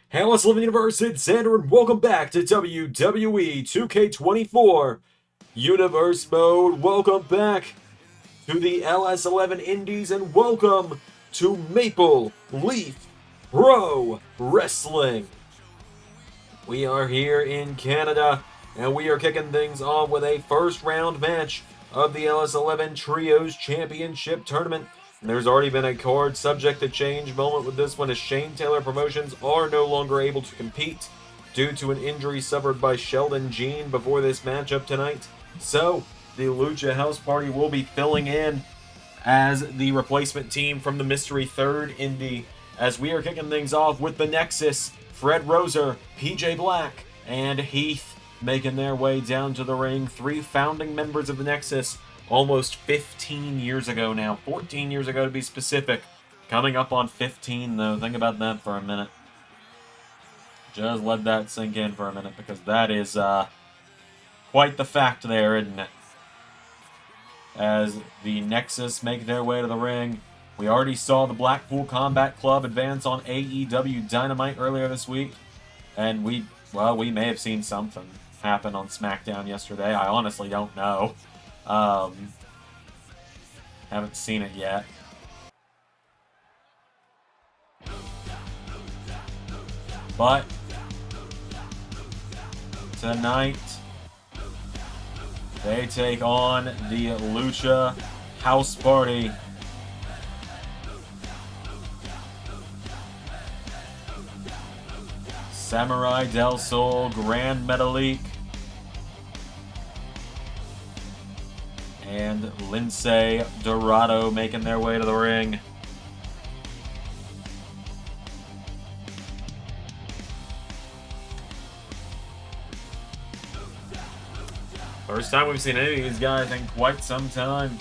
Hey, LS11 Universe, it's Xander, and welcome back to WWE 2K24 Universe Mode. Welcome back to the LS11 Indies, and welcome to Maple Leaf Pro Wrestling. We are here in Canada, and we are kicking things off with a first round match of the LS11 Trios Championship Tournament. There's already been a card subject to change moment with this one, as Shane Taylor Promotions are no longer able to compete due to an injury suffered by Sheldon Jean before this matchup tonight. So, the Lucha House Party will be filling in as the replacement team from the Mystery Third Indie, as we are kicking things off with the Nexus, Fred Roser, PJ Black, and Heath making their way down to the ring. Three founding members of the Nexus, almost 15 years ago now. 14 years ago to be specific. Coming up on 15 though. Think about that for a minute. Just let that sink in for a minute, because that is quite the fact there, isn't it? As the Nexus make their way to the ring. We already saw the Blackpool Combat Club advance on AEW Dynamite earlier this week. And we may have seen something happen on SmackDown yesterday. I honestly don't know. Haven't seen it yet. But tonight they take on the Lucha House Party. Samuray Del Sol, Gran Metalik, and Lince Dorado making their way to the ring. First time we've seen any of these guys in quite some time.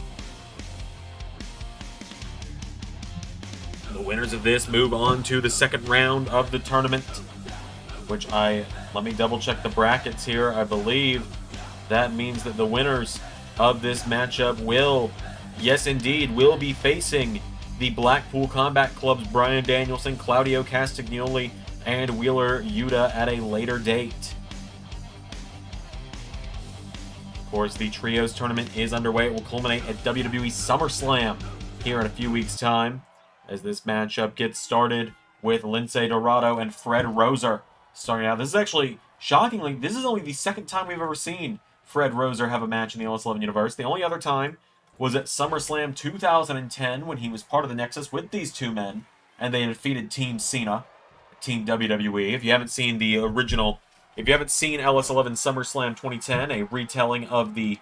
The winners of this move on to the second round of the tournament, which let me double check the brackets here. I believe that means that the winners of this matchup will be facing the Blackpool Combat Club's Bryan Danielson, Claudio Castagnoli, and Wheeler Yuta at a later date. Of course, the Trios tournament is underway. It will culminate at WWE SummerSlam here in a few weeks' time, as this matchup gets started with Lince Dorado and Fred Roser starting out. This is actually, shockingly, this is only the second time we've ever seen Fred Roser have a match in the LS11 universe. The only other time was at SummerSlam 2010, when he was part of the Nexus with these two men, and they defeated Team Cena, Team WWE. If you haven't seen LS11 SummerSlam 2010, a retelling of the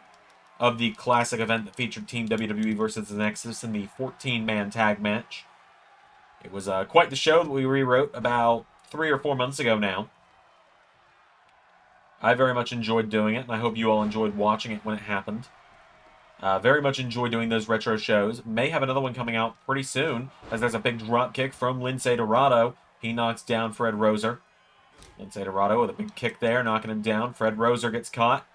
classic event that featured Team WWE versus the Nexus in the 14-man tag match. It was quite the show that we rewrote about 3 or 4 months ago now. I very much enjoyed doing it, and I hope you all enjoyed watching it when it happened. Very much enjoy doing those retro shows. May have another one coming out pretty soon, as there's a big drop kick from Lince Dorado. He knocks down Fred Roser. Lince Dorado with a big kick there, knocking him down. Fred Roser gets caught.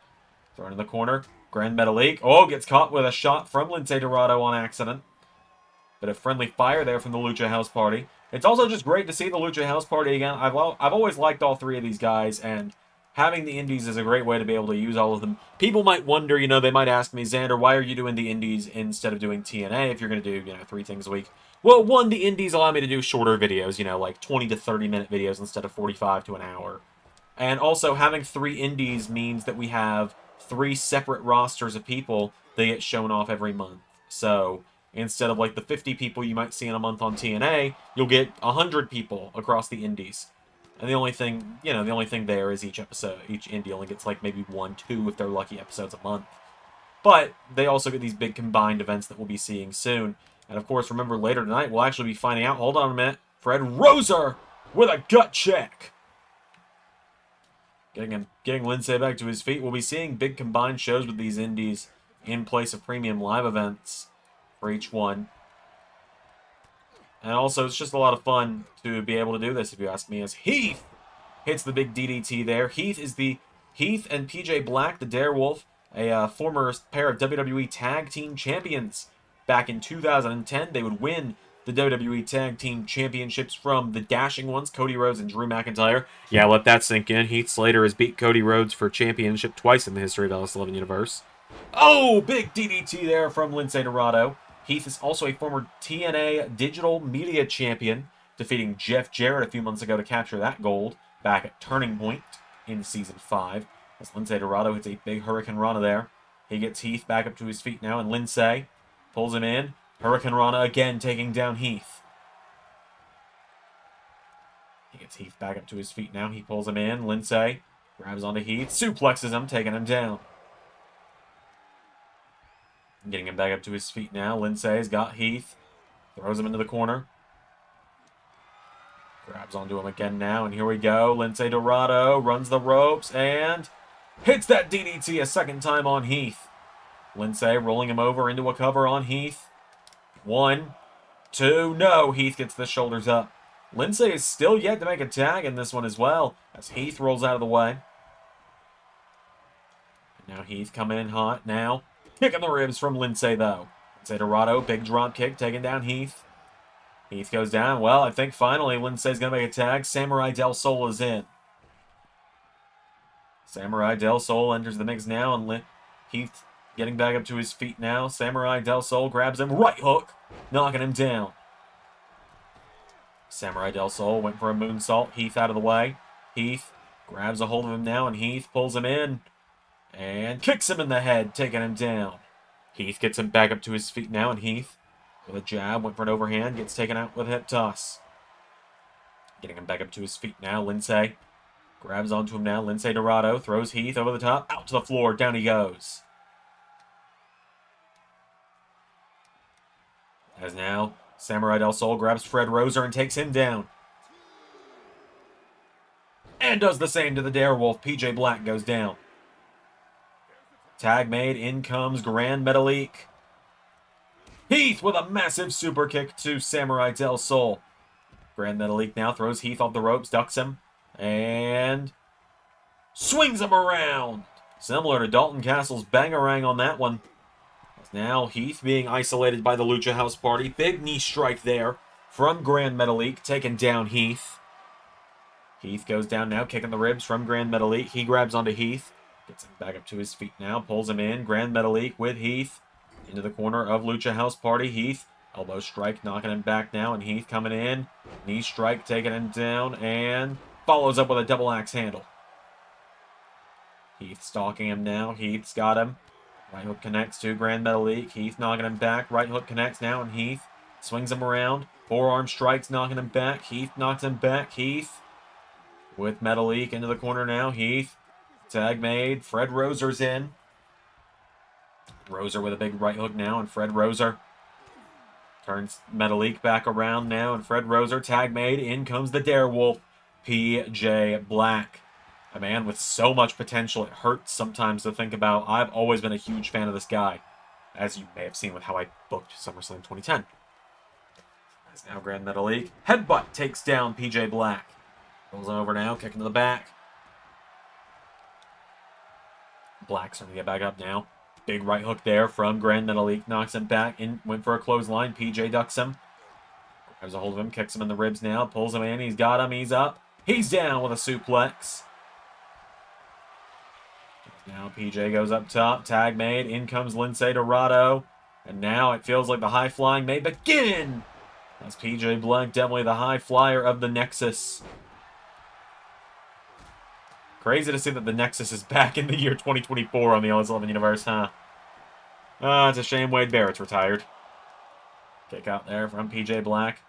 Thrown in the corner. Gran Metalik. Gets caught with a shot from Lince Dorado on accident. Bit of friendly fire there from the Lucha House Party. It's also just great to see the Lucha House Party again. I've always liked all three of these guys, and having the Indies is a great way to be able to use all of them. People might wonder, they might ask me, Xander, why are you doing the Indies instead of doing TNA if you're going to do, 3 things a week? Well, one, the Indies allow me to do shorter videos, like 20 to 30 minute videos instead of 45 to an hour. And also, having 3 Indies means that we have 3 separate rosters of people that get shown off every month. So instead of like the 50 people you might see in a month on TNA, you'll get 100 people across the Indies. And the only thing there is each indie only gets like maybe 1, 2 if they're lucky episodes a month. But they also get these big combined events that we'll be seeing soon. And of course, remember, later tonight we'll actually be finding out, hold on a minute, Fred Roser with a gut check. Getting Lince back to his feet. We'll be seeing big combined shows with these indies in place of premium live events for each one. And also, it's just a lot of fun to be able to do this, if you ask me, as Heath hits the big DDT there. Heath and PJ Black, the Darewolf, a former pair of WWE Tag Team Champions. Back in 2010, they would win the WWE Tag Team Championships from the Dashing Ones, Cody Rhodes and Drew McIntyre. Yeah, let that sink in. Heath Slater has beat Cody Rhodes for championship twice in the history of LS11 Universe. Oh, big DDT there from Lince Dorado. Heath is also a former TNA Digital Media Champion, defeating Jeff Jarrett a few months ago to capture that gold back at Turning Point in Season 5. As Lince Dorado hits a big Hurricane Rana there. He gets Heath back up to his feet now, and Lince pulls him in. Hurricane Rana again taking down Heath. He gets Heath back up to his feet now. He pulls him in. Lince grabs onto Heath, suplexes him, taking him down. Getting him back up to his feet now. Lince's got Heath. Throws him into the corner. Grabs onto him again now, and here we go. Lince Dorado runs the ropes and hits that DDT a second time on Heath. Lince rolling him over into a cover on Heath. 1, 2, no. Heath gets the shoulders up. Lince is still yet to make a tag in this one as well, as Heath rolls out of the way. And now Heath coming in hot now. Kicking the ribs from Lince, though. Lince Dorado, big drop kick, taking down Heath. Heath goes down. Well, I think finally Lince's going to make a tag. Samuray Del Sol is in. Samuray Del Sol enters the mix now, and Heath getting back up to his feet now. Samuray Del Sol grabs him. Right hook, knocking him down. Samuray Del Sol went for a moonsault. Heath out of the way. Heath grabs a hold of him now, and Heath pulls him in and kicks him in the head, taking him down. Heath gets him back up to his feet now, and Heath with a jab, went for an overhand, gets taken out with a hip toss. Getting him back up to his feet now, Lince grabs onto him now. Lince Dorado throws Heath over the top, out to the floor, down he goes. As now, Samuray Del Sol grabs Fred Roser and takes him down. And does the same to the Darewolf. PJ Black goes down. Tag made, in comes Gran Metalik. Heath with a massive super kick to Samuray Del Sol. Gran Metalik now throws Heath off the ropes, ducks him, and swings him around. Similar to Dalton Castle's bangarang on that one. Now Heath being isolated by the Lucha House Party. Big knee strike there from Gran Metalik, taking down Heath. Heath goes down now, kicking the ribs from Gran Metalik. He grabs onto Heath, gets him back up to his feet now, pulls him in. Gran Metalik with Heath into the corner of Lucha House Party. Heath, elbow strike, knocking him back now, and Heath coming in. Knee strike, taking him down, and follows up with a double axe handle. Heath stalking him now. Heath's got him. Right hook connects to Gran Metalik. Heath knocking him back. Right hook connects now, and Heath swings him around. Forearm strikes, knocking him back. Heath knocks him back. Heath with Metalik into the corner now. Heath, tag made. Fred Roser's in. Roser with a big right hook now, and Fred Roser turns Metalik back around now, and Fred Roser, tag made. In comes the Darewolf, PJ Black. A man with so much potential, it hurts sometimes to think about. I've always been a huge fan of this guy, as you may have seen with how I booked SummerSlam 2010. As now Gran Metalik, headbutt takes down PJ Black. Rolls over now, kicking to the back. Black's starting to get back up now. Big right hook there from Gran Metalik, knocks him back, in, went for a clothesline. PJ ducks him, grabs a hold of him, kicks him in the ribs now, pulls him in, he's got him, he's up, he's down with a suplex. Now PJ goes up top, tag made, in comes Lince Dorado, and now it feels like the high flying may begin, as PJ Black, definitely the high flyer of the Nexus. Crazy to see that the Nexus is back in the year 2024 on the LS11 universe, huh? It's a shame Wade Barrett's retired. Kick out there from PJ Black.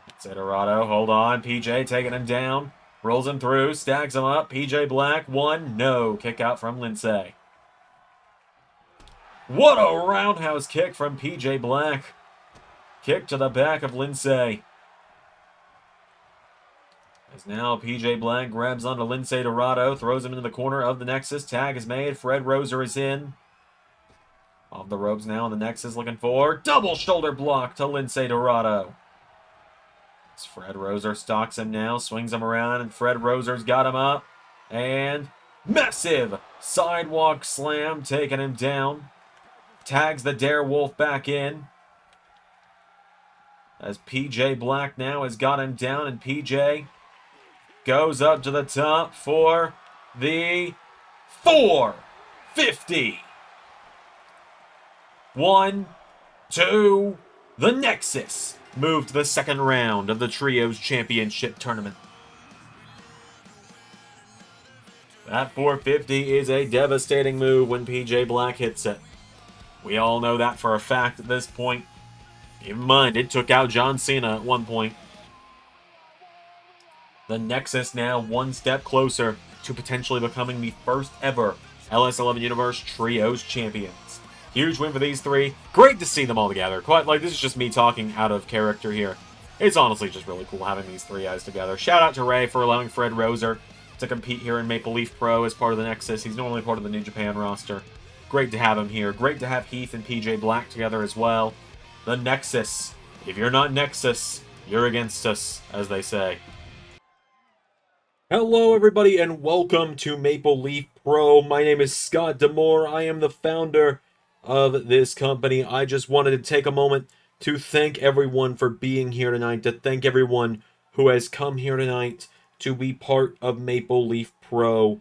Lince Dorado, hold on. PJ taking him down. Rolls him through, stacks him up. PJ Black, 1, no. Kick out from Lince. What a roundhouse kick from PJ Black. Kick to the back of Lince. As now PJ Black grabs onto Lince Dorado, throws him into the corner of the Nexus. Tag is made. Fred Roser is in. Off the ropes now, the Nexus looking for double shoulder block to Lince Dorado. As Fred Roser stalks him now, swings him around, and Fred Roser's got him up. And massive sidewalk slam, taking him down. Tags the Darewolf back in. as PJ Black now has got him down, and PJ goes up to the top for the 450. 1, 2, the Nexus moved to the second round of the Trios Championship Tournament. That 450 is a devastating move when PJ Black hits it. We all know that for a fact at this point. Keep in mind, it took out John Cena at one point. The Nexus now one step closer to potentially becoming the first ever LS11 Universe Trios Champions. Huge win for these three. Great to see them all together. Quite like, this is just me talking out of character here. It's honestly just really cool having these three guys together. Shout out to Ray for allowing Fred Roser to compete here in Maple Leaf Pro as part of the Nexus. He's normally part of the New Japan roster. Great to have him here. Great to have Heath and PJ Black together as well. The Nexus. If you're not Nexus, you're against us, as they say. Hello everybody and welcome to Maple Leaf Pro. My name is Scott D'Amore. I am the founder of this company. I just wanted to take a moment to thank everyone for being here tonight, to thank everyone who has come here tonight to be part of Maple Leaf Pro.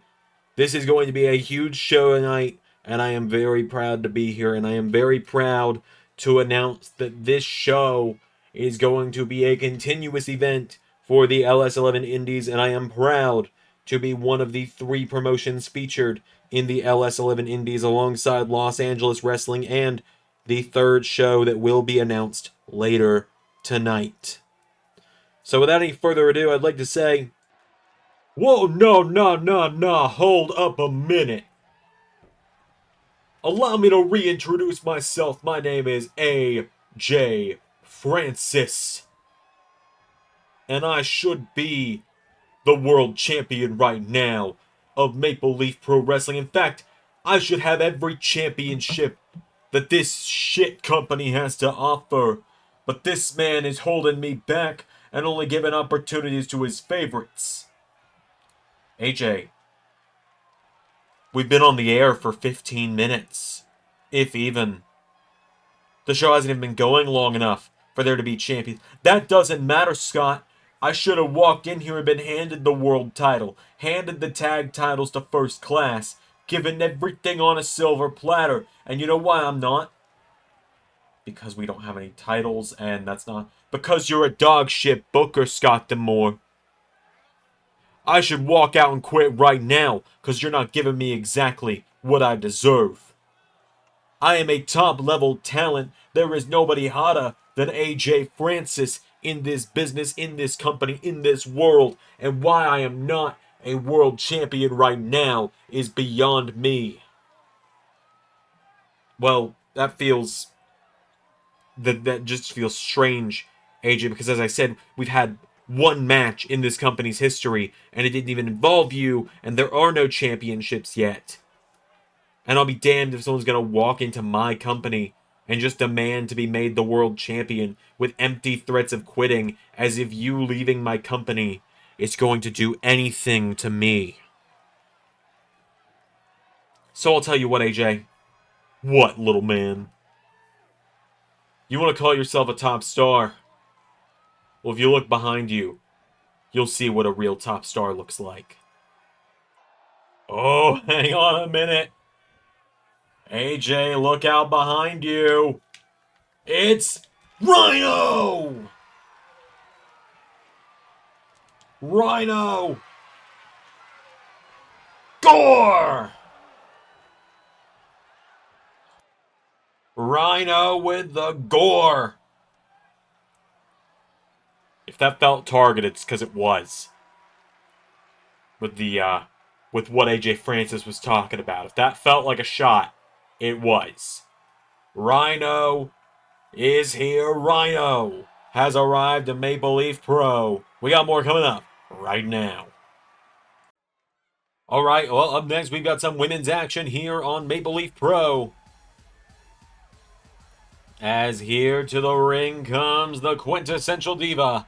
This is going to be a huge show tonight, and I am very proud to be here, and I am very proud to announce that this show is going to be a continuous event for the LS11 Indies, and I am proud to be one of the three promotions featured in the LS11 Indies alongside Los Angeles Wrestling and the third show that will be announced later tonight. So without any further ado, I'd like to say, whoa, no, hold up a minute. Allow me to reintroduce myself. My name is AJ Francis, and I should be the world champion right now of Maple Leaf Pro Wrestling. In fact, I should have every championship that this shit company has to offer. But this man is holding me back and only giving opportunities to his favorites. AJ, we've been on the air for 15 minutes, if even. The show hasn't even been going long enough for there to be champions. That doesn't matter, Scott. I should have walked in here and been handed the world title, handed the tag titles to First Class, given everything on a silver platter. And you know why I'm not? Because we don't have any titles, and that's not... Because you're a dog shit booker, Scott D'Amore. I should walk out and quit right now, because you're not giving me exactly what I deserve. I am a top-level talent. There is nobody hotter than AJ Francis in this business, in this company, in this world. And why I am not a world champion right now is beyond me. Well, that feels... That just feels strange, AJ, because as I said, we've had one match in this company's history, and it didn't even involve you, and there are no championships yet. And I'll be damned if someone's going to walk into my company and just demand to be made the world champion with empty threats of quitting, as if you leaving my company is going to do anything to me. So I'll tell you what, AJ. What, little man? You want to call yourself a top star? Well, if you look behind you, you'll see what a real top star looks like. Oh, hang on a minute. AJ, look out behind you. It's Rhino! Rhino! Gore! Rhino with the gore. If that felt targeted, it's because it was. With what AJ Francis was talking about. If that felt like a shot, it was. Rhino is here. Rhino has arrived at Maple Leaf Pro. We got more coming up right now. Alright, well, up next we've got some women's action here on Maple Leaf Pro. As here to the ring comes the quintessential diva,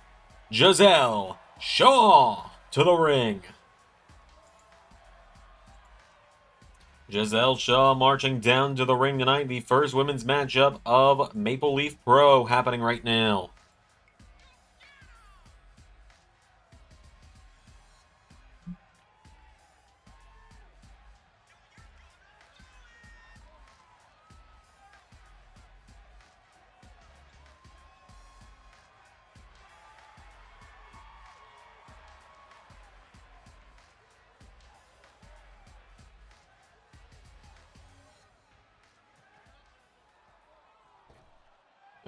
Gisele Shaw, to the ring. Gisele Shaw marching down to the ring tonight. The first women's matchup of Maple Leaf Pro happening right now.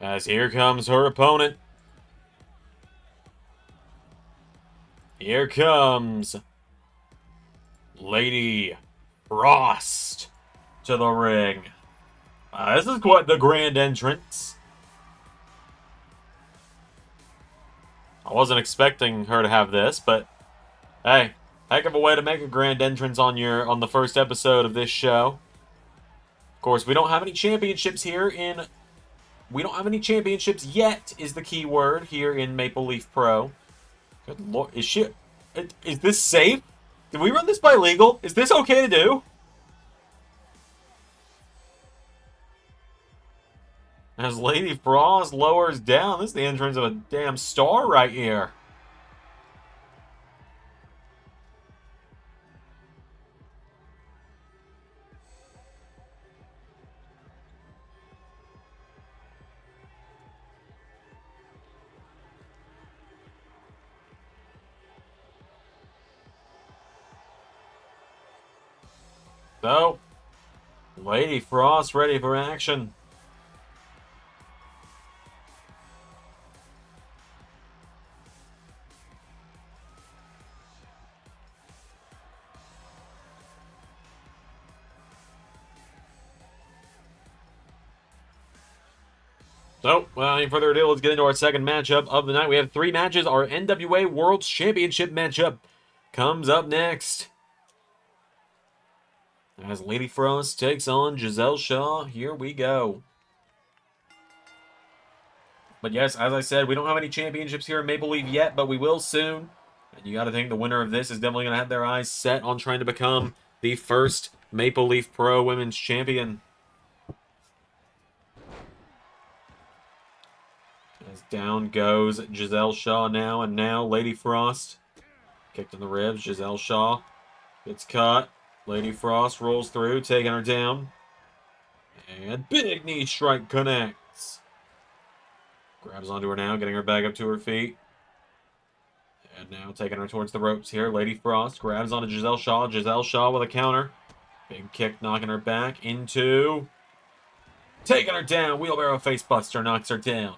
As here comes her opponent. Here comes Lady Frost to the ring. This is quite the grand entrance. I wasn't expecting her to have this, but hey, heck of a way to make a grand entrance on the first episode of this show. Of course, we don't have any championships here in... We don't have any championships yet, is the key word here in Maple Leaf Pro. Good lord, is this safe? Did we run this by legal? Is this okay to do? As Lady Frost lowers down, this is the entrance of a damn star right here. So, Lady Frost ready for action. So, without any further ado, let's get into our second matchup of the night. We have 3 matches. Our NWA World Championship matchup comes up next. As Lady Frost takes on Gisele Shaw, here we go. But yes, as I said, we don't have any championships here in Maple Leaf yet, but we will soon. And you got to think the winner of this is definitely going to have their eyes set on trying to become the first Maple Leaf Pro Women's Champion. As down goes Gisele Shaw now, and now Lady Frost. Kicked in the ribs, Gisele Shaw gets caught. Lady Frost rolls through, taking her down. And big knee strike connects. Grabs onto her now, getting her back up to her feet. And now taking her towards the ropes here. Lady Frost grabs onto Gisele Shaw. Gisele Shaw with a counter. Big kick knocking her back into... Taking her down. Wheelbarrow facebuster knocks her down.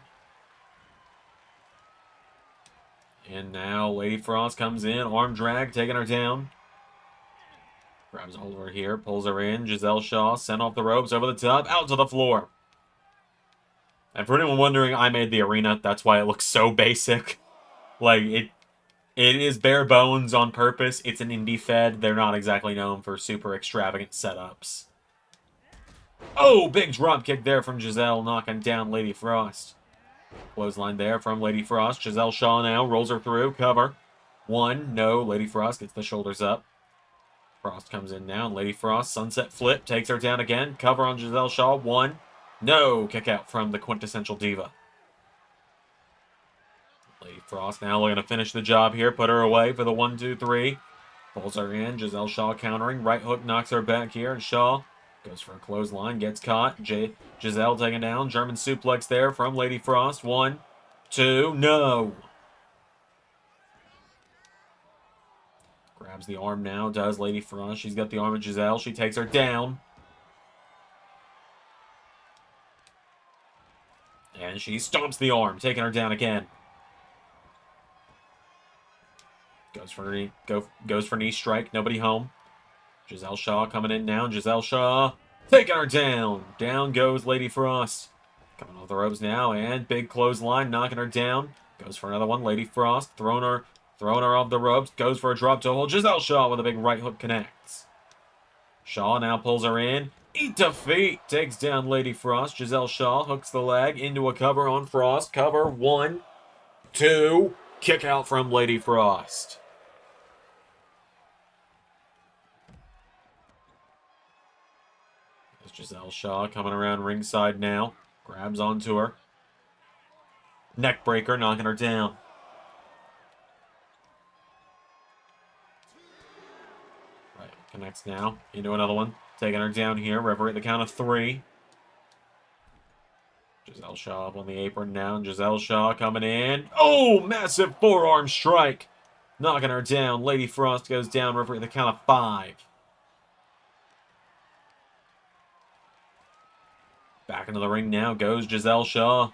And now Lady Frost comes in. Arm drag, taking her down. Grabs a hold of her here, pulls her in. Gisele Shaw sent off the ropes, over the top, out to the floor. And for anyone wondering, I made the arena. That's why it looks so basic. Like, it is bare bones on purpose. It's an indie fed. They're not exactly known for super extravagant setups. Oh, big drop kick there from Gisele, knocking down Lady Frost. Clothesline there from Lady Frost. Gisele Shaw now rolls her through, cover. 1, no, Lady Frost gets the shoulders up. Frost comes in now, and Lady Frost, sunset flip, takes her down again. Cover on Gisele Shaw, 1. No, kick out from the quintessential diva. Lady Frost now looking to finish the job here, put her away for the 1, 2, 3. Pulls her in, Gisele Shaw countering, right hook knocks her back here, and Shaw goes for a clothesline, gets caught. Gisele taken down, German suplex there from Lady Frost, 1, 2, no. Grabs the arm now, does Lady Frost. She's got the arm of Gisele. She takes her down. And she stomps the arm, taking her down again. Goes for knee strike, nobody home. Gisele Shaw coming in now. Gisele Shaw taking her down. Down goes Lady Frost. Coming off the ropes now, and big clothesline, knocking her down. Goes for another one. Lady Frost throwing her off the ropes, goes for a drop toe hold. Gisele Shaw with a big right hook connects. Shaw now pulls her in. Eat to feet. Takes down Lady Frost. Gisele Shaw hooks the leg into a cover on Frost. Cover, 1, 2. Kick out from Lady Frost. There's Gisele Shaw coming around ringside now. Grabs onto her. Neck breaker, knocking her down. Connects now into another one. Taking her down here. Referee at the count of 3. Gisele Shaw up on the apron now. Gisele Shaw coming in. Oh, massive forearm strike. Knocking her down. Lady Frost goes down. Referee at the count of 5. Back into the ring now goes Gisele Shaw.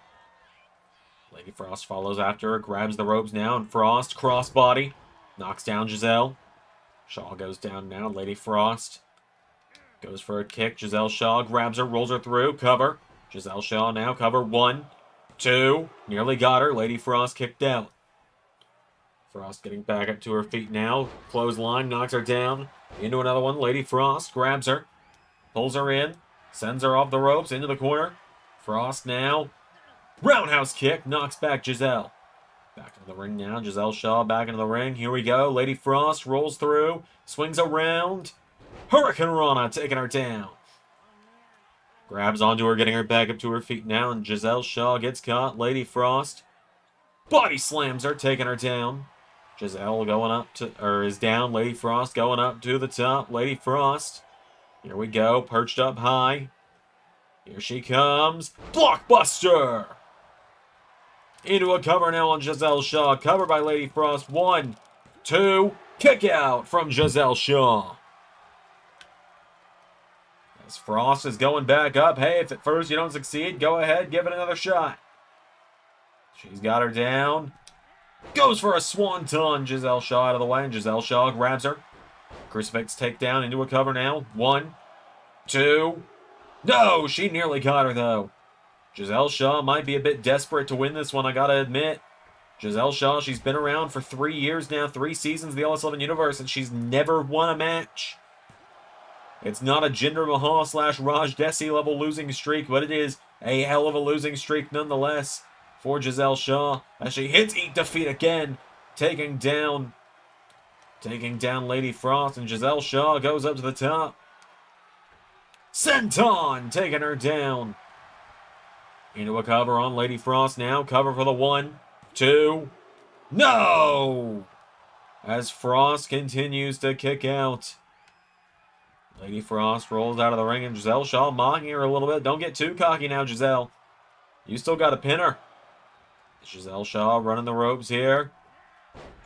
Lady Frost follows after her, grabs the ropes now, and Frost, crossbody, knocks down Giselle. Shaw goes down now. Lady Frost goes for a kick. Gisele Shaw grabs her, rolls her through, cover. Gisele Shaw now, cover 1, 2, nearly got her. Lady Frost kicked out. Frost getting back up to her feet now. Clothesline, knocks her down. Into another one. Lady Frost grabs her, pulls her in, sends her off the ropes, into the corner. Frost now. Roundhouse kick, knocks back Giselle. Back into the ring now. Gisele Shaw back into the ring. Here we go. Lady Frost rolls through, swings around. Hurricane Rana taking her down. Grabs onto her, getting her back up to her feet now, and Gisele Shaw gets caught. Lady Frost body slams her, taking her down. Giselle going up to, or is down. Lady Frost going up to the top. Lady Frost. Here we go, perched up high. Here she comes. Blockbuster! Into a cover now on Gisele Shaw. Covered by Lady Frost. 1, 2, kick out from Gisele Shaw. As Frost is going back up. Hey, if at first you don't succeed, go ahead, give it another shot. She's got her down. Goes for a swanton. Gisele Shaw out of the way, and Gisele Shaw grabs her. Crucifix takedown into a cover now. 1, 2. No, she nearly got her, though. Gisele Shaw might be a bit desperate to win this one, I gotta admit. Gisele Shaw, she's been around for 3 years now, 3 seasons of the LS11 universe, and she's never won a match. It's not a Jinder Mahal / Raj Desi level losing streak, but it is a hell of a losing streak nonetheless for Gisele Shaw, as she hits Eat Defeat again, taking down Lady Frost, and Gisele Shaw goes up to the top. Senton taking her down. Into a cover on Lady Frost now. Cover for the 1, 2. No! As Frost continues to kick out. Lady Frost rolls out of the ring, and Gisele Shaw mocking her a little bit. Don't get too cocky now, Giselle. You still got to pin her. Gisele Shaw running the ropes here.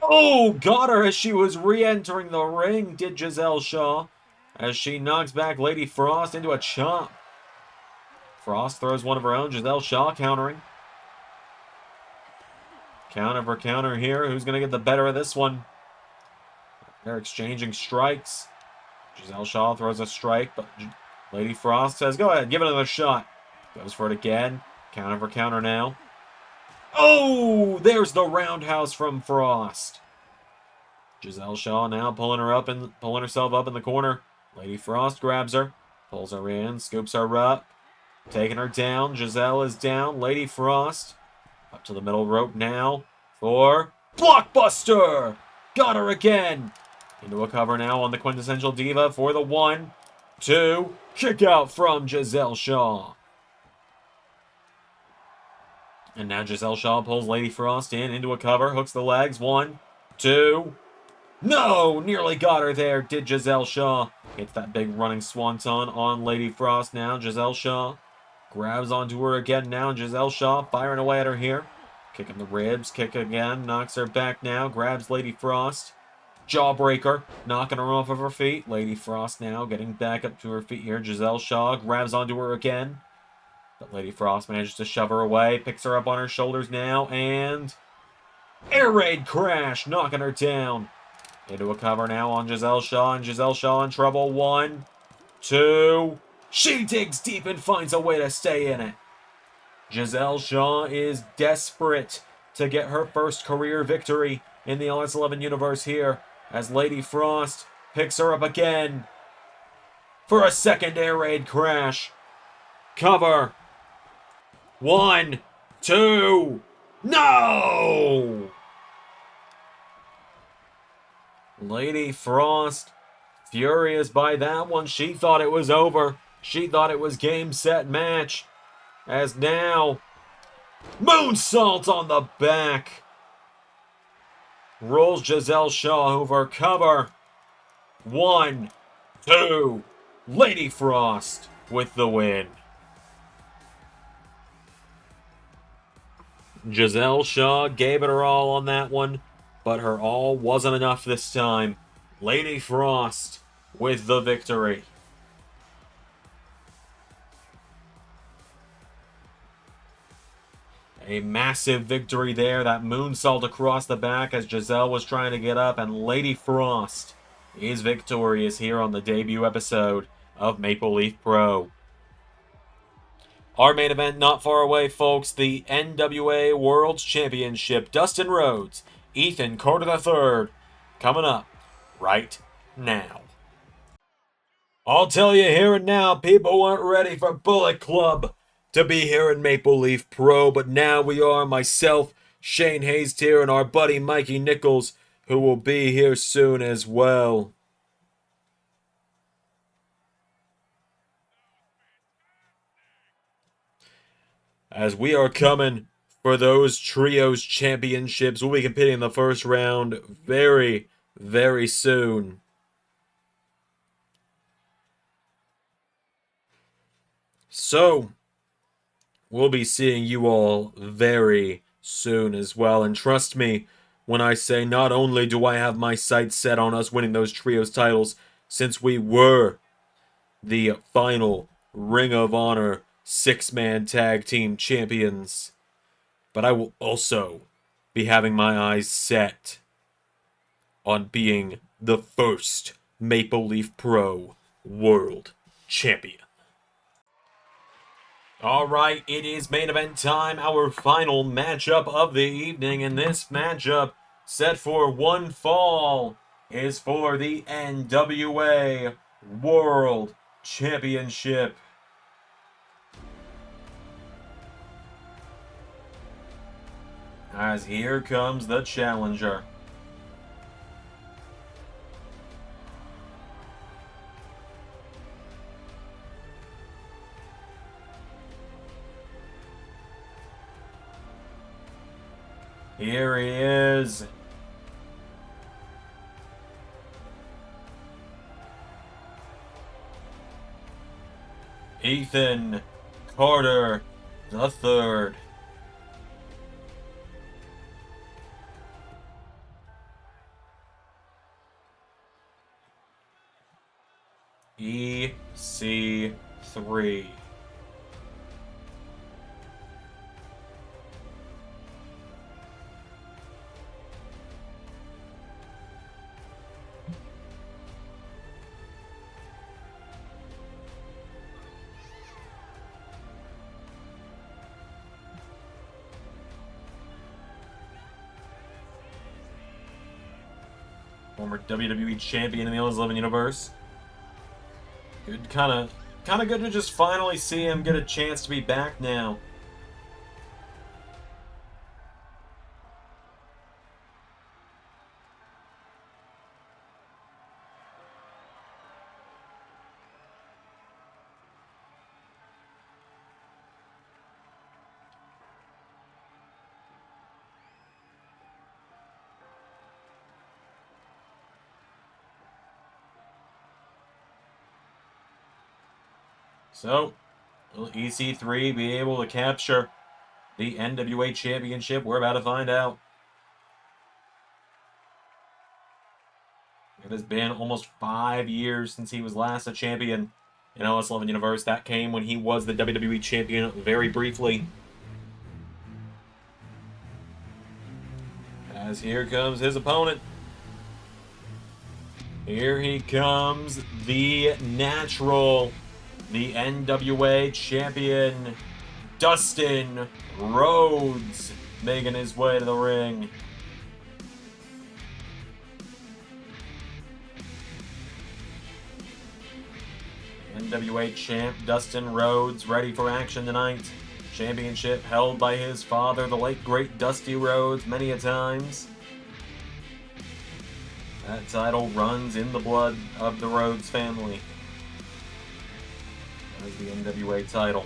Oh, got her as she was re-entering the ring, did Gisele Shaw, as she knocks back Lady Frost into a chop. Frost throws one of her own. Gisele Shaw countering. Counter for counter here. Who's going to get the better of this one? They're exchanging strikes. Gisele Shaw throws a strike, but Lady Frost says, go ahead, give it another shot. Goes for it again. Counter for counter now. Oh, there's the roundhouse from Frost. Gisele Shaw now pulling herself up in the corner. Lady Frost grabs her, pulls her in, scoops her up, taking her down. Giselle is down. Lady Frost up to the middle rope now for Blockbuster. Got her again. Into a cover now on the Quintessential Diva for the 1, 2. Kick out from Gisele Shaw. And now Gisele Shaw pulls Lady Frost into a cover, hooks the legs. 1, 2. No! Nearly got her there, did Gisele Shaw. Hits that big running swanton on Lady Frost now. Gisele Shaw grabs onto her again now. Gisele Shaw firing away at her here. Kicking the ribs, kick again, knocks her back now, grabs Lady Frost. Jawbreaker, knocking her off of her feet. Lady Frost now getting back up to her feet here. Gisele Shaw grabs onto her again. But Lady Frost manages to shove her away, picks her up on her shoulders now, and air raid crash, knocking her down. Into a cover now on Gisele Shaw, and Gisele Shaw in trouble. 1, 2. She digs deep and finds a way to stay in it. Gisele Shaw is desperate to get her first career victory in the LS11 universe here, as Lady Frost picks her up again for a second air raid crash. Cover. 1, 2. No! Lady Frost, furious by that one. She thought it was over. She thought it was game, set, match. As now, moonsault on the back. Rolls Gisele Shaw over. Cover. 1, 2. Lady Frost with the win. Gisele Shaw gave it her all on that one, but her all wasn't enough this time. Lady Frost with the victory. A massive victory there. That moonsault across the back as Jazelle was trying to get up. And Lady Frost is victorious here on the debut episode of Maple Leaf Pro. Our main event not far away, folks. The NWA World Championship. Dustin Rhodes, Ethan Carter III. Coming up right now. I'll tell you here and now, people weren't ready for Bullet Club to be here in Maple Leaf Pro, but now we are. Myself, Shane Hayes here, and our buddy Mikey Nichols, who will be here soon as well. As we are coming for those trios championships, we'll be competing in the first round very, very soon. So, we'll be seeing you all very soon as well. And trust me when I say not only do I have my sights set on us winning those trios titles, since we were the final Ring of Honor 6-man tag team champions, but I will also be having my eyes set on being the first Maple Leaf Pro World Champion. Alright, it is main event time, our final matchup of the evening, and this matchup, set for one fall, is for the NWA World Championship. As here comes the challenger. Here he is. Ethan Carter III. EC3. Former WWE champion in the LS11 universe. Good, kind of good to just finally see him get a chance to be back now. So, will EC3 be able to capture the NWA Championship? We're about to find out. It has been almost 5 years since he was last a champion in LS11 Universe. That came when he was the WWE Champion very briefly. As here comes his opponent. Here he comes, the natural, the NWA champion, Dustin Rhodes, making his way to the ring. NWA champ Dustin Rhodes ready for action tonight. Championship held by his father, the late great Dusty Rhodes, many a times. That title runs in the blood of the Rhodes family. As the NWA title.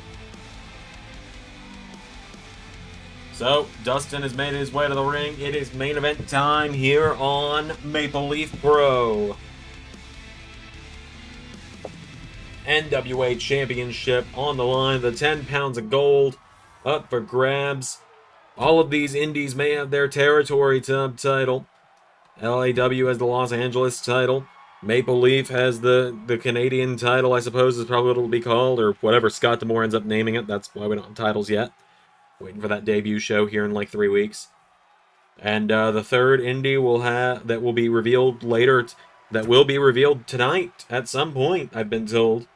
So, Dustin has made his way to the ring. It is main event time here on Maple Leaf Pro. NWA Championship on the line. The 10 pounds of gold up for grabs. All of these indies may have their territory title. LAW has the Los Angeles title. Maple Leaf has the Canadian title, I suppose is probably what it'll be called, or whatever Scott D'Amore ends up naming it. That's why we don't have titles yet. Waiting for that debut show here in like 3 weeks. And the third indie that will be revealed later, that will be revealed tonight at some point, I've been told,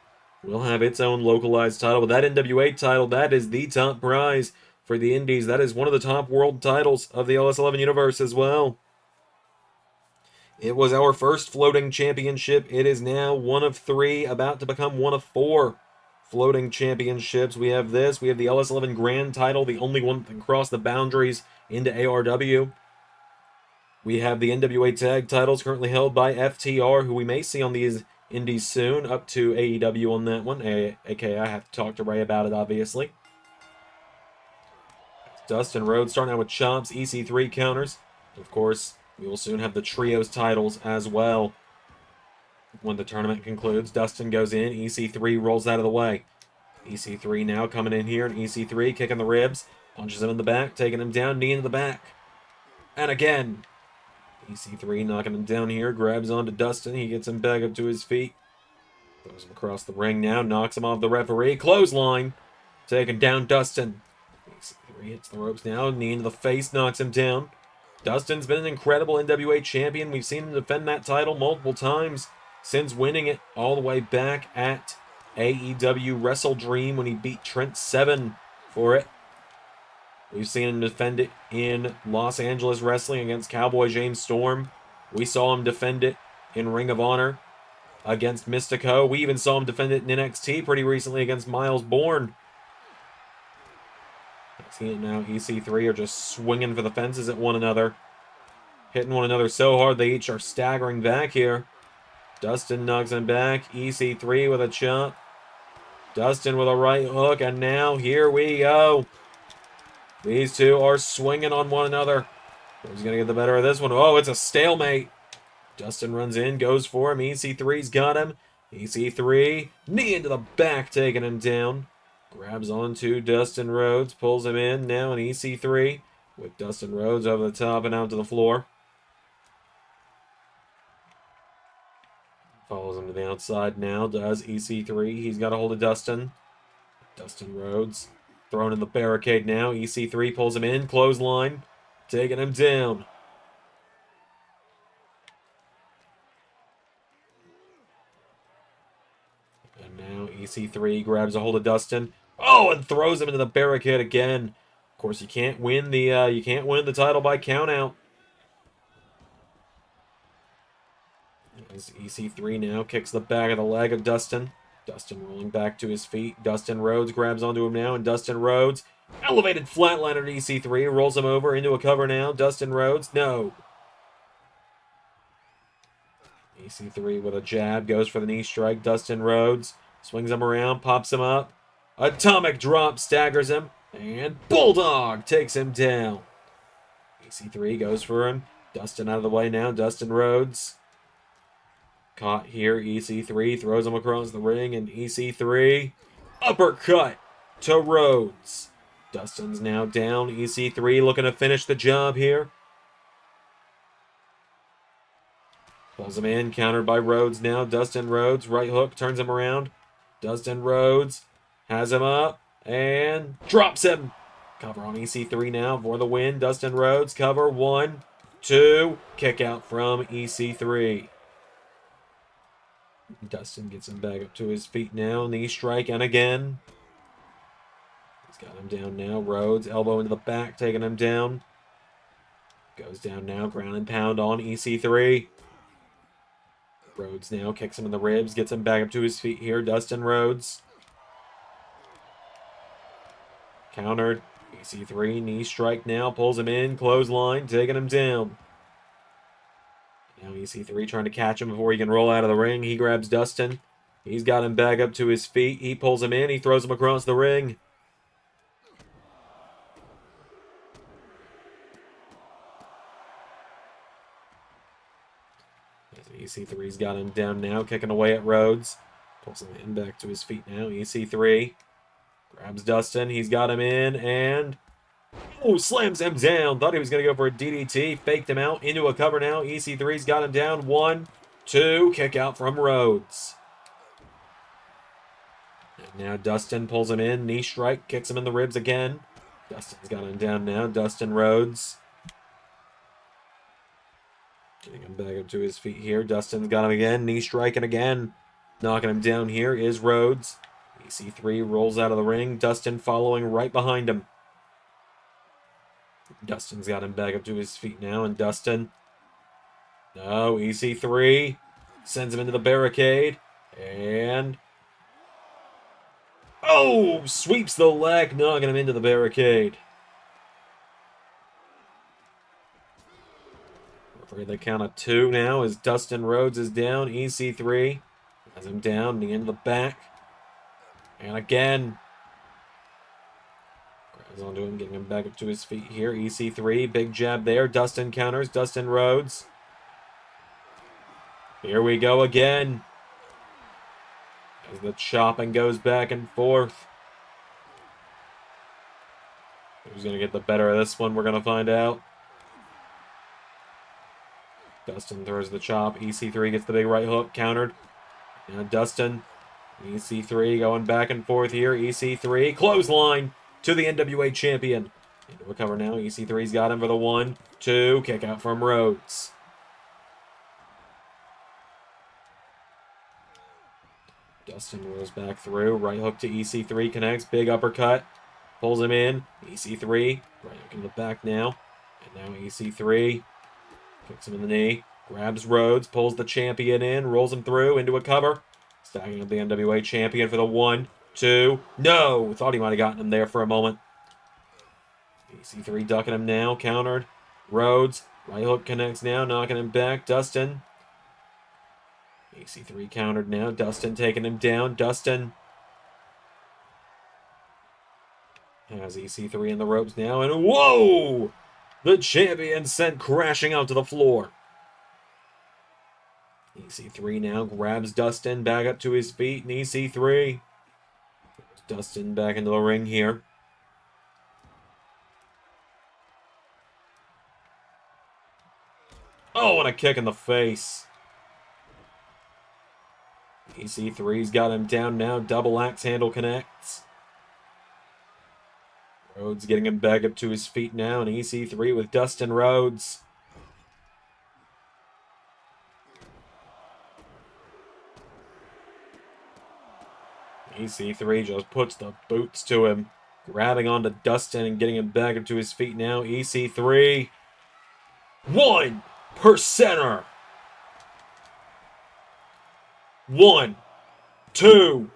will have its own localized title. But that NWA title, that is the top prize for the indies. That is one of the top world titles of the LS11 universe as well. It was our first floating championship. It is now one of 3, about to become one of 4 floating championships. We have this. We have the LS11 Grand title, the only one that can cross the boundaries into ARW. We have the NWA Tag titles currently held by FTR, who we may see on these indies soon, up to AEW on that one. AKA, I have to talk to Ray about it, obviously. Dustin Rhodes starting out with chops, EC3 counters. Of course, we will soon have the Trios titles as well. When the tournament concludes, Dustin goes in, EC3 rolls out of the way. EC3 now coming in here, and EC3 kicking the ribs, punches him in the back, taking him down, knee in the back. And again, EC3 knocking him down here, grabs onto Dustin, he gets him back up to his feet. Throws him across the ring now, knocks him off the referee, clothesline, taking down Dustin. EC3 hits the ropes now, knee into the face, knocks him down. Dustin's been an incredible NWA champion. We've seen him defend that title multiple times since winning it all the way back at AEW Wrestle Dream when he beat Trent Seven for it. We've seen him defend it in Los Angeles Wrestling against Cowboy James Storm. We saw him defend it in Ring of Honor against Mystico. We even saw him defend it in NXT pretty recently against Miles Bourne. See it now, EC3 are just swinging for the fences at one another. Hitting one another so hard they each are staggering back here. Dustin knocks him back. EC3 with a chop. Dustin with a right hook, and now here we go. These two are swinging on one another. Who's going to get the better of this one? Oh, it's a stalemate. Dustin runs in, goes for him. EC3's got him. EC3, knee into the back, taking him down. Grabs onto Dustin Rhodes, pulls him in. Now an EC3 with Dustin Rhodes over the top and out to the floor. Follows him to the outside now, does EC3. He's got a hold of Dustin. Dustin Rhodes thrown in the barricade now. EC3 pulls him in, clothesline, taking him down. And now EC3 grabs a hold of Dustin. Oh, and throws him into the barricade again. Of course, you can't win the title by countout. As EC3 now kicks the back of the leg of Dustin. Dustin rolling back to his feet. Dustin Rhodes grabs onto him now, and Dustin Rhodes elevated flatliner to EC3, rolls him over into a cover now. Dustin Rhodes, no. EC3 with a jab, goes for the knee strike. Dustin Rhodes swings him around, pops him up. Atomic drop, staggers him, and Bulldog takes him down. EC3 goes for him. Dustin out of the way now. Dustin Rhodes caught here. EC3 throws him across the ring, and EC3 uppercut to Rhodes. Dustin's now down. EC3 looking to finish the job here. Pulls him in, countered by Rhodes now. Dustin Rhodes, right hook, turns him around. Dustin Rhodes has him up and drops him. Cover on EC3 now for the win. Dustin Rhodes, cover, 1, 2, kick out from EC3. Dustin gets him back up to his feet now. Knee strike, and again. He's got him down now. Rhodes, elbow into the back, taking him down. Goes down now, ground and pound on EC3. Rhodes now kicks him in the ribs, gets him back up to his feet here. Dustin Rhodes. Countered. EC3, knee strike now, pulls him in, clothesline, taking him down. Now EC3 trying to catch him before he can roll out of the ring. He grabs Dustin. He's got him back up to his feet. He pulls him in. He throws him across the ring. EC3's got him down now, kicking away at Rhodes. Pulls him in back to his feet now. EC3 grabs Dustin. He's got him in and slams him down. Thought he was going to go for a DDT. Faked him out into a cover now. EC3's got him down. 1, 2. Kick out from Rhodes. And now Dustin pulls him in. Knee strike. Kicks him in the ribs again. Dustin's got him down now. Dustin Rhodes. Getting him back up to his feet here. Dustin's got him again. Knee striking again. Knocking him down here is Rhodes. EC3 rolls out of the ring. Dustin following right behind him. Dustin's got him back up to his feet now. And Dustin. No, EC3 sends him into the barricade. And... oh! Sweeps the leg, knocking him into the barricade. For the count of 2 now as Dustin Rhodes is down. EC3 has him down, knee into the back. And again. Grabs onto him, getting him back up to his feet here. EC3, big jab there. Dustin counters. Dustin Rhodes. Here we go again. As the chopping goes back and forth. Who's going to get the better of this one? We're going to find out. Dustin throws the chop. EC3 gets the big right hook. Countered. Now Dustin. EC3 going back and forth here. EC3. Clothesline to the NWA champion. Into a cover now. EC3's got him for the 1, 2. Kick out from Rhodes. Dustin rolls back through. Right hook to EC3. Connects. Big uppercut. Pulls him in. EC3. Right hook in the back now. And now EC3. Kicks him in the knee. Grabs Rhodes. Pulls the champion in. Rolls him through into a cover. Stacking up the NWA champion for the 1, 2. No! Thought he might have gotten him there for a moment. EC3 ducking him now. Countered. Rhodes. Right hook connects now. Knocking him back. Dustin. EC3 countered now. Dustin taking him down. Dustin has EC3 in the ropes now. And whoa! The champion sent crashing out to the floor. EC3 now grabs Dustin back up to his feet. And EC3. Dustin back into the ring here. Oh, and a kick in the face. EC3's got him down now. Double axe handle connects. Rhodes getting him back up to his feet now. And EC3 with Dustin Rhodes. EC3 just puts the boots to him. Grabbing onto Dustin and getting him back up to his feet now. EC3. 1%er. 1, 2.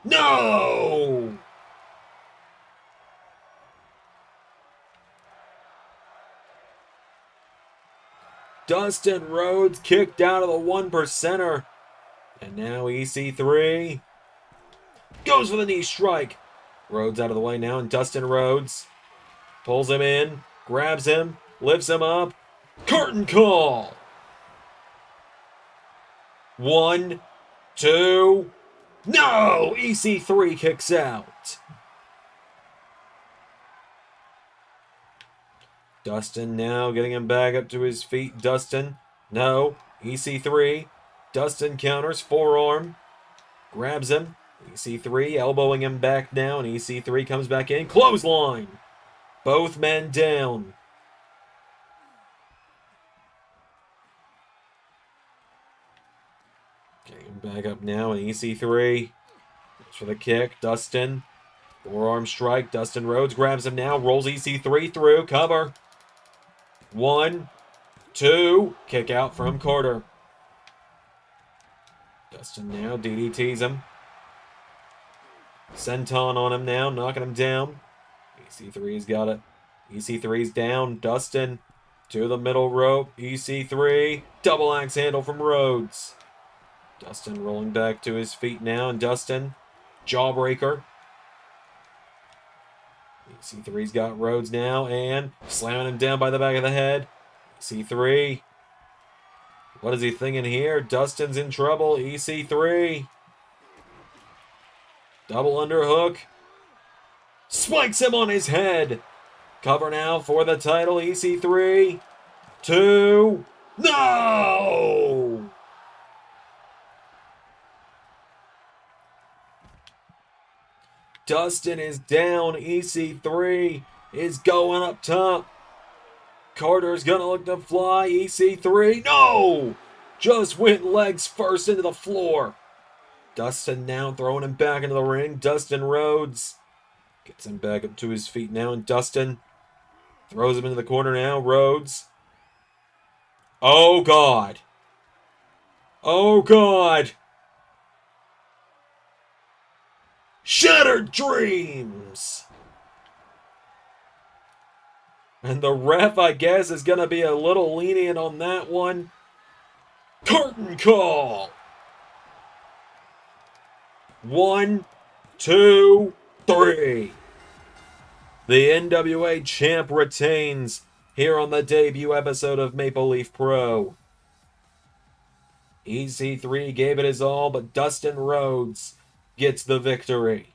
No! Dustin Rhodes kicked out of the 1%er. And now EC3 goes for the knee strike. Rhodes out of the way now, and Dustin Rhodes pulls him in, grabs him, lifts him up. Curtain call! 1, 2. No! EC3 kicks out. Dustin now getting him back up to his feet. Dustin. No. EC3. Dustin counters. Forearm. Grabs him. EC3 elbowing him back now. And EC3 comes back in. Clothesline. Both men down. Getting him back up now. And EC3 goes for the kick. Dustin. Forearm strike. Dustin Rhodes grabs him now. Rolls EC3 through. Cover. 1, 2. Kick out from Carter. Dustin now DDTs him. Senton on him now. Knocking him down. EC3's got it. EC3's down. Dustin to the middle rope. EC3. Double axe handle from Rhodes. Dustin rolling back to his feet now. And Dustin. Jawbreaker. EC3's got Rhodes now, and slamming him down by the back of the head. EC3. What is he thinking here? Dustin's in trouble. EC3. Double underhook. Spikes him on his head. Cover now for the title. EC3. 2. No! Dustin is down. EC3 is going up top. Carter's gonna look to fly. EC3, no! Just went legs first into the floor. Dustin now throwing him back into the ring. Dustin Rhodes gets him back up to his feet now, and Dustin throws him into the corner now. Rhodes. Oh, God. Oh, God. Shattered Dreams. And the ref, I guess, is going to be a little lenient on that one. Curtain call. 1, 2, 3. The NWA champ retains here on the debut episode of Maple Leaf Pro. EC3 gave it his all, but Dustin Rhodes gets the victory.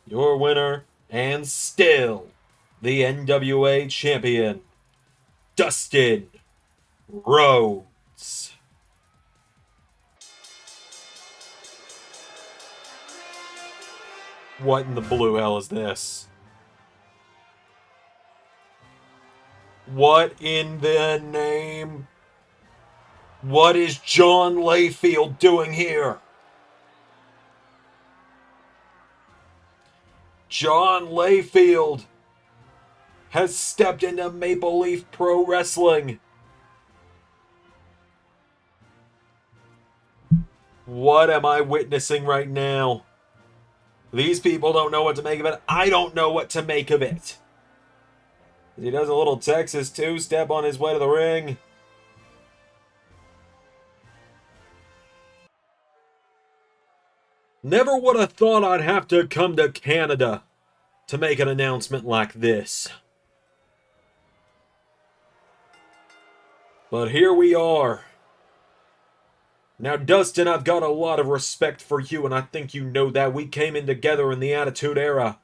Your winner, and still the NWA champion, Dustin Rhodes. What in the blue hell is this? What in the name? What is John Layfield doing here? John Layfield has stepped into Maple Leaf Pro Wrestling. What am I witnessing right now? These people don't know what to make of it. I don't know what to make of it. He does a little Texas two-step on his way to the ring. Never would have thought I'd have to come to Canada to make an announcement like this. But here we are. Now, Dustin, I've got a lot of respect for you, and I think you know that. We came in together in the Attitude Era.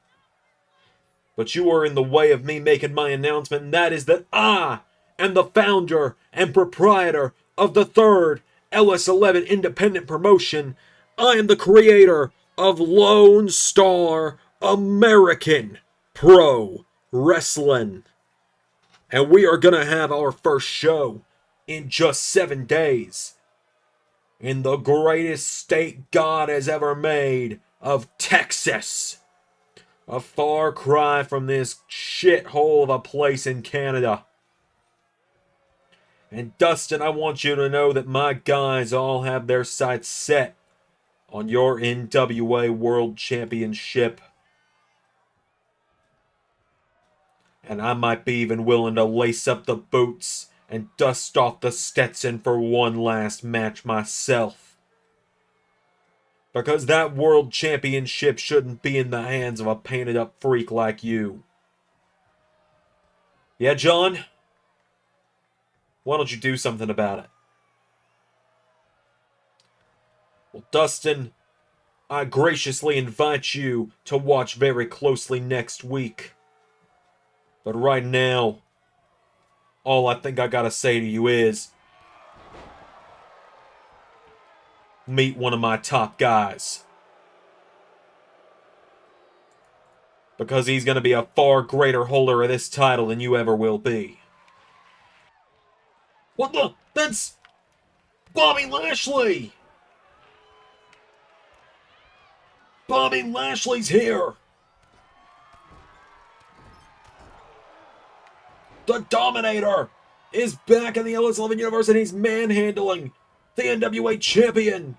But you are in the way of me making my announcement, and that is that I am the founder and proprietor of the third LS11 independent promotion. I am the creator of Lone Star American Pro Wrestling. And we are going to have our first show in just 7 days in the greatest state God has ever made of Texas. A far cry from this shithole of a place in Canada. And Dustin, I want you to know that my guys all have their sights set on your NWA World Championship. And I might be even willing to lace up the boots and dust off the Stetson for one last match myself. Because that World Championship shouldn't be in the hands of a painted up freak like you. Yeah, John? Why don't you do something about it? Well, Dustin, I graciously invite you to watch very closely next week. But right now, all I think I gotta say to you is, meet one of my top guys. Because he's gonna be a far greater holder of this title than you ever will be. What the? That's Bobby Lashley! Bobby Lashley's here! The Dominator is back in the LS11 universe and he's manhandling the NWA champion.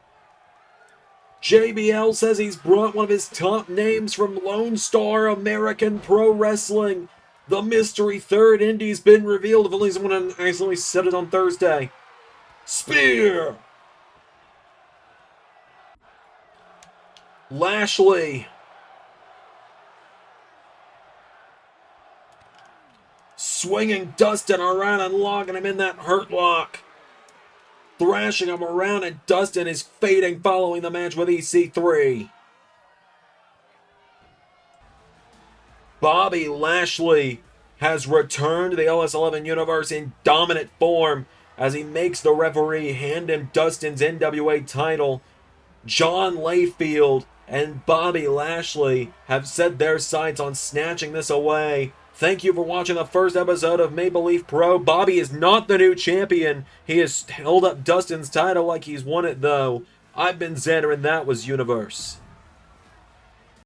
JBL says he's brought one of his top names from Lone Star American Pro Wrestling. The mystery third indie's been revealed. If only someone accidentally said it on Thursday. Spear! Lashley. Swinging Dustin around and locking him in that hurt lock. Thrashing him around, and Dustin is fading following the match with EC3. Bobby Lashley has returned to the LS11 universe in dominant form as he makes the referee hand him Dustin's NWA title. John Layfield and Bobby Lashley have set their sights on snatching this away. Thank you for watching the first episode of Maple Leaf Pro. Bobby is not the new champion. He has held up Dustin's title like he's won it, though. I've been Xander, and that was Universe.